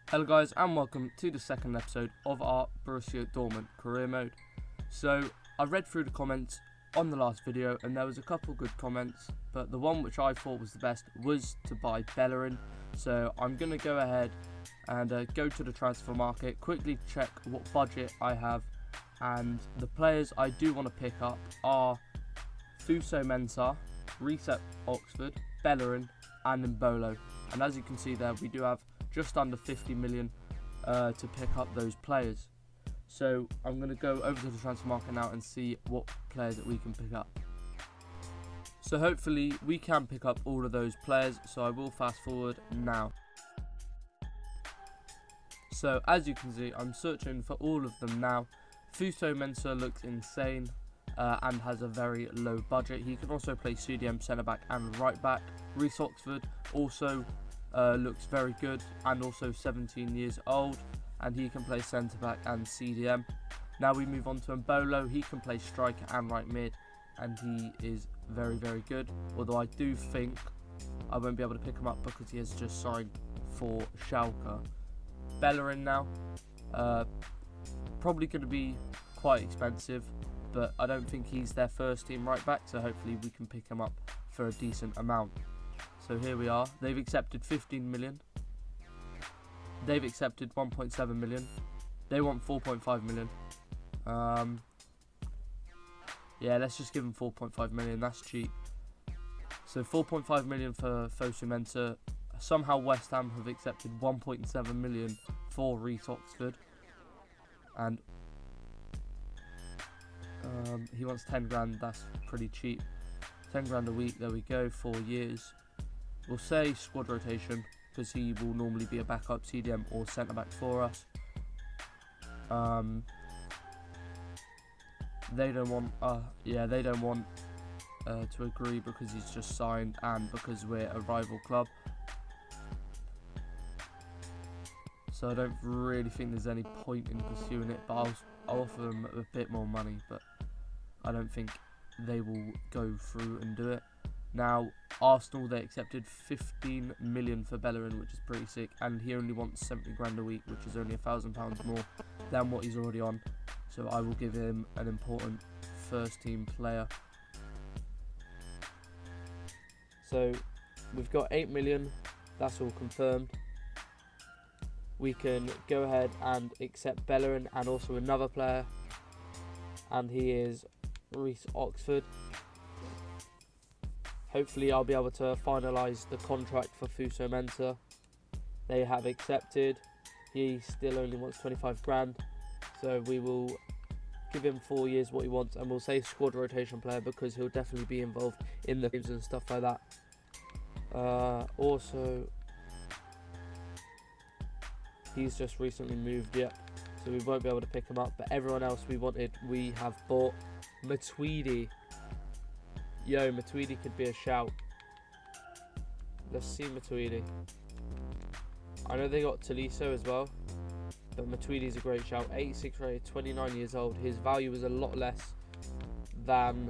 Hello guys and welcome to the second episode of our Borussia Dortmund career mode. So I read through the comments on the last video and there was a couple good comments, but the one which I thought was the best was to buy Bellerin. So I'm going to go ahead and go to the transfer market, quickly check what budget I have, and the players I do want to pick up are Fuso-Mensah, Reset Oxford, Bellerin and Mbolo. And as you can see there, we do have just under 50 million to pick up those players. So I'm going to go over to the transfer market now and see what players that we can pick up. So hopefully we can pick up all of those players, so I will fast forward now. So as you can see, I'm searching for all of them now. Fuso-Mensah looks insane and has a very low budget. He can also play CDM, centre back and right back. Reece Oxford also looks very good and also 17 years old, and he can play centre back and CDM. Now we move on to Mbolo. He can play striker and right mid, and he is very good, although I do think I won't be able to pick him up because he has just signed for Schalke. Bellerin now, probably going to be quite expensive, but I don't think he's their first team right back, so hopefully we can pick him up for a decent amount. So here we are. They've accepted 15 million. They've accepted 1.7 million. They want 4.5 million. Yeah, let's just give them 4.5 million. That's cheap. So 4.5 million for Fuso-Mensah. Somehow West Ham have accepted 1.7 million for Reece Oxford. And he wants 10 grand. That's pretty cheap. 10 grand a week. There we go. 4 years. We'll say squad rotation because he will normally be a backup CDM or centre back for us. They don't want to agree because he's just signed and because we're a rival club. So I don't really think there's any point in pursuing it, but I'll offer them a bit more money, but I don't think they will go through and do it. Now, Arsenal, they accepted 15 million for Bellerin, which is pretty sick, and he only wants 70 grand a week, which is only £1,000 more than what he's already on. So I will give him an important first team player. So we've got 8 million, that's all confirmed. We can go ahead and accept Bellerin and also another player, and he is Reece Oxford. Hopefully I'll be able to finalise the contract for Fuso-Mensah. They have accepted. He still only wants 25 grand. So we will give him 4 years what he wants, and we'll say squad rotation player because he'll definitely be involved in the games and stuff like that. Also, he's just recently moved yet, so we won't be able to pick him up, but everyone else we wanted, we have bought. Matuidi. Yo, Matuidi could be a shout. Let's see Matuidi. I know they got Tolisso as well, but Matuidi's a great shout. 86 rated, 29 years old. His value is a lot less than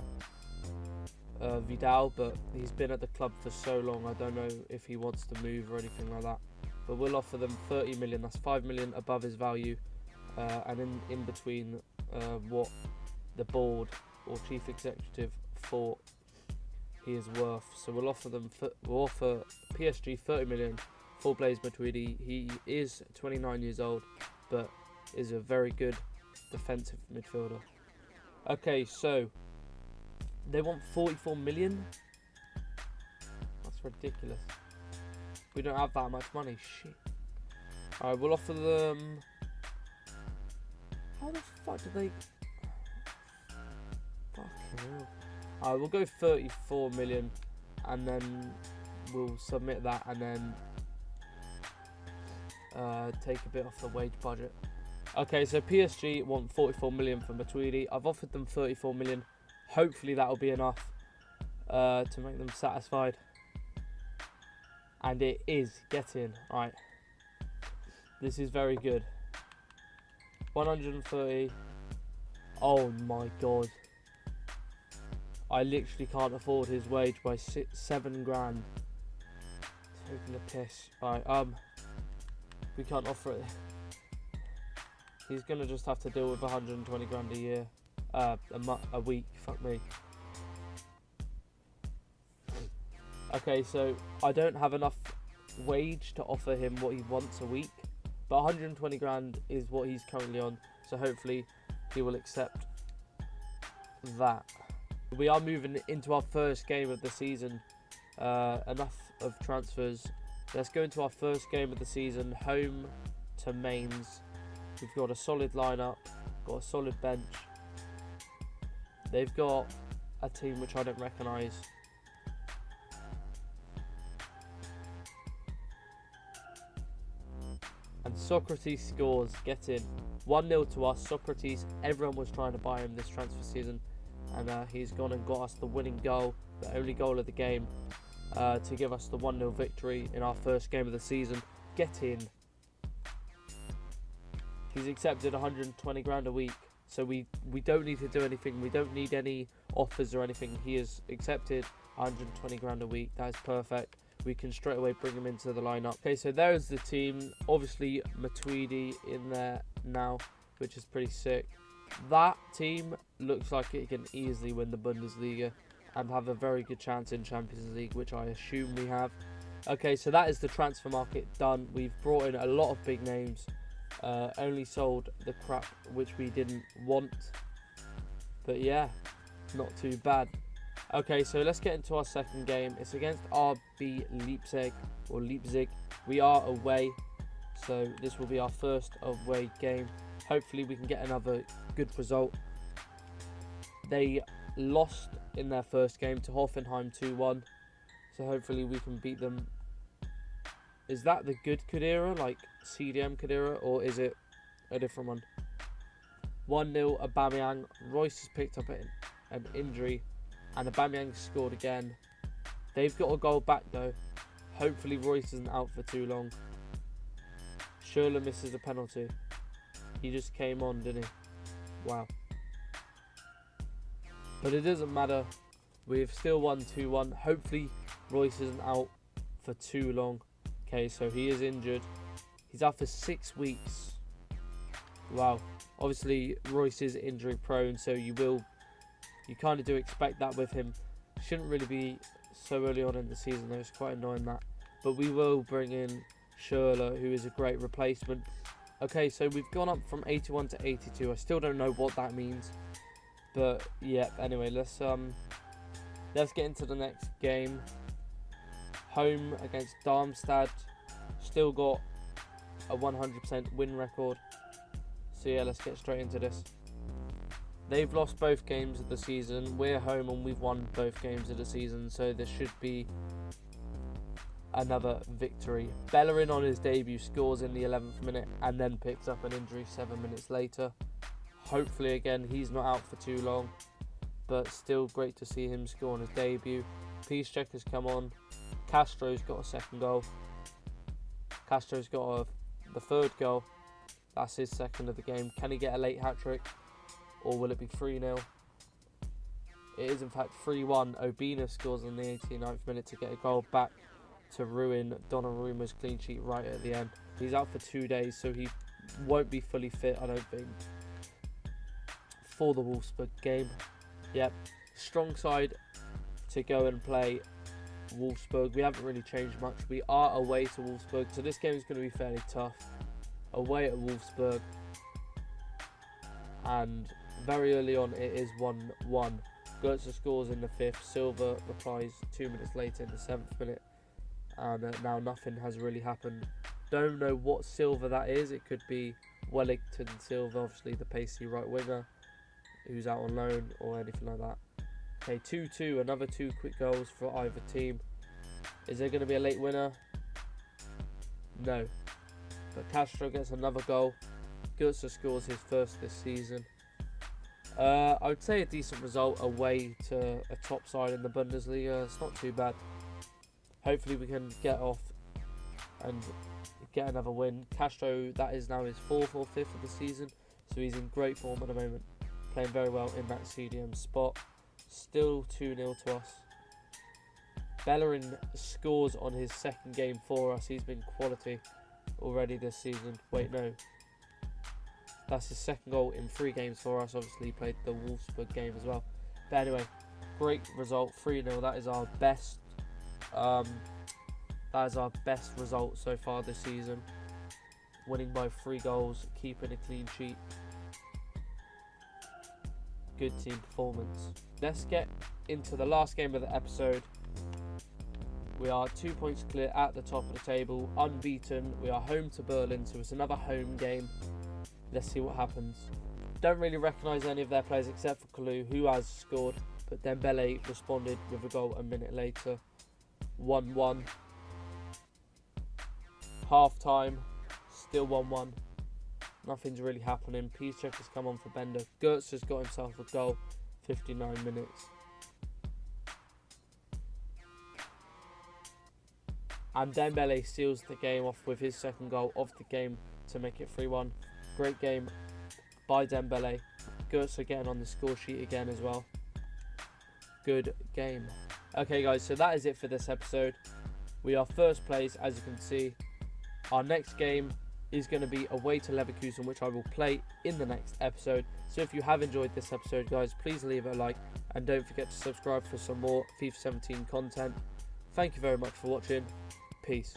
Vidal, but he's been at the club for so long. I don't know if he wants to move or anything like that. But we'll offer them 30 million. That's 5 million above his value, and in between what the board or chief executive thought he is worth. So we'll offer PSG 30 million for Blaise Matuidi. He is 29 years old, but is a very good defensive midfielder. Okay, so they want 44 million. That's ridiculous. We don't have that much money. Shit. Alright, we'll offer them. How the fuck do they? Fucking hell. Alright, we'll go 34 million and then we'll submit that and then take a bit off the wage budget. Okay, so PSG want 44 million for Matuidi. I've offered them 34 million. Hopefully that'll be enough to make them satisfied. And it is. Get in. Right. This is very good. 130. Oh my god. I literally can't afford his wage by 7 grand. Taking the piss. Right, We can't offer it. He's going to just have to deal with 120 grand a year. A week, fuck me. Okay, so I don't have enough wage to offer him what he wants a week, but 120 grand is what he's currently on, so hopefully he will accept that. We are moving into our first game of the season. Enough of transfers. Let's go into our first game of the season, home to Mainz. We've got a solid lineup, got a solid bench. They've got a team which I don't recognise. And Socrates scores, get in. 1-0 to us. Socrates, everyone was trying to buy him this transfer season, and he's gone and got us the winning goal, the only goal of the game, to give us the 1-0 victory in our first game of the season. Get in. He's accepted 120 grand a week, so we don't need to do anything. We don't need any offers or anything. He has accepted 120 grand a week. That is perfect. We can straight away bring him into the lineup. Okay, so there's the team. Obviously, Matuidi in there now, which is pretty sick. That team looks like it can easily win the Bundesliga and have a very good chance in Champions League, which I assume we have. Okay, so that is the transfer market done. We've brought in a lot of big names. Only sold the crap which we didn't want. But yeah, not too bad. Okay, so let's get into our second game. It's against RB Leipzig. We are away, so this will be our first away game. Hopefully we can get another good result. They lost in their first game to Hoffenheim 2-1, so hopefully we can beat them. Is that the good Kadira, like CDM Kadira, or is it a different one? 1-0 Aubameyang. Royce has picked up an injury, and Aubameyang scored again. They've got a goal back though. Hopefully Royce isn't out for too long. Schürrle misses a penalty. He just came on, didn't he? Wow. But it doesn't matter. We've still won 2-1. Hopefully Royce isn't out for too long. Okay, so he is injured. He's out for 6 weeks. Wow. Obviously Royce is injury prone, so you kind of do expect that with him. Shouldn't really be so early on in the season though. It's quite annoying that. But we will bring in Schürrle, who is a great replacement. Okay, so we've gone up from 81 to 82. I still don't know what that means. But yeah, anyway, let's get into the next game. Home against Darmstadt. Still got a 100% win record. So yeah, let's get straight into this. They've lost both games of the season. We're home and we've won both games of the season. So there should be another victory. Bellerin on his debut scores in the 11th minute and then picks up an injury 7 minutes later. Hopefully again he's not out for too long, but still great to see him score on his debut. Piszczek has come on. Castro's got a second goal. Castro's got the third goal. That's his second of the game. Can he get a late hat-trick, or will it be 3-0? It is in fact 3-1. Obina scores in the 89th minute to get a goal back to ruin Donnarumma's clean sheet right at the end. He's out for 2 days, so he won't be fully fit, I don't think, for the Wolfsburg game. Yep, strong side to go and play Wolfsburg. We haven't really changed much. We are away to Wolfsburg, so this game is going to be fairly tough. Away at Wolfsburg, and very early on it is 1-1. Goetze scores in the 5th. Silva replies 2 minutes later in the 7th minute, and now nothing has really happened. Don't know what Silva that is. It could be Wellington Silva, obviously the pacey right winger who's out on loan or anything like that. Okay, 2-2, another 2 quick goals for either team. Is there going to be a late winner? No. But Castro gets another goal. Goetze scores his first this season. I would say a decent result away to a top side in the Bundesliga. It's not too bad. Hopefully we can get off and get another win. Castro, that is now his 4th or 5th of the season, so he's in great form at the moment, playing very well in that CDM spot. Still 2-0 to us. Bellerin scores on his second game for us. He's been quality. already this season. Wait, no. That's his second goal in 3 games for us. Obviously, he played the Wolfsburg game as well. But anyway, great result, 3-0. That is our best. That is our best result so far this season. Winning by 3 goals, keeping a clean sheet. Good team performance. Let's get into the last game of the episode. We are 2 points clear at the top of the table, unbeaten. We are home to Berlin, so it's another home game. Let's see what happens. Don't really recognise any of their players except for Kalu, who has scored, but Dembele responded with a goal a minute later. 1-1. Half time, still 1-1. Nothing's really happening. Piszczek has come on for Bender. Gertz has got himself a goal, 59 minutes. And Dembele seals the game off with his second goal of the game to make it 3-1. Great game by Dembele. Gertz getting on the score sheet again as well. Good game. Okay guys, so that is it for this episode. We are first place, as you can see. Our next game is going to be away to Leverkusen, which I will play in the next episode. So if you have enjoyed this episode, guys, please leave a like and don't forget to subscribe for some more FIFA 17 content. Thank you very much for watching. Peace.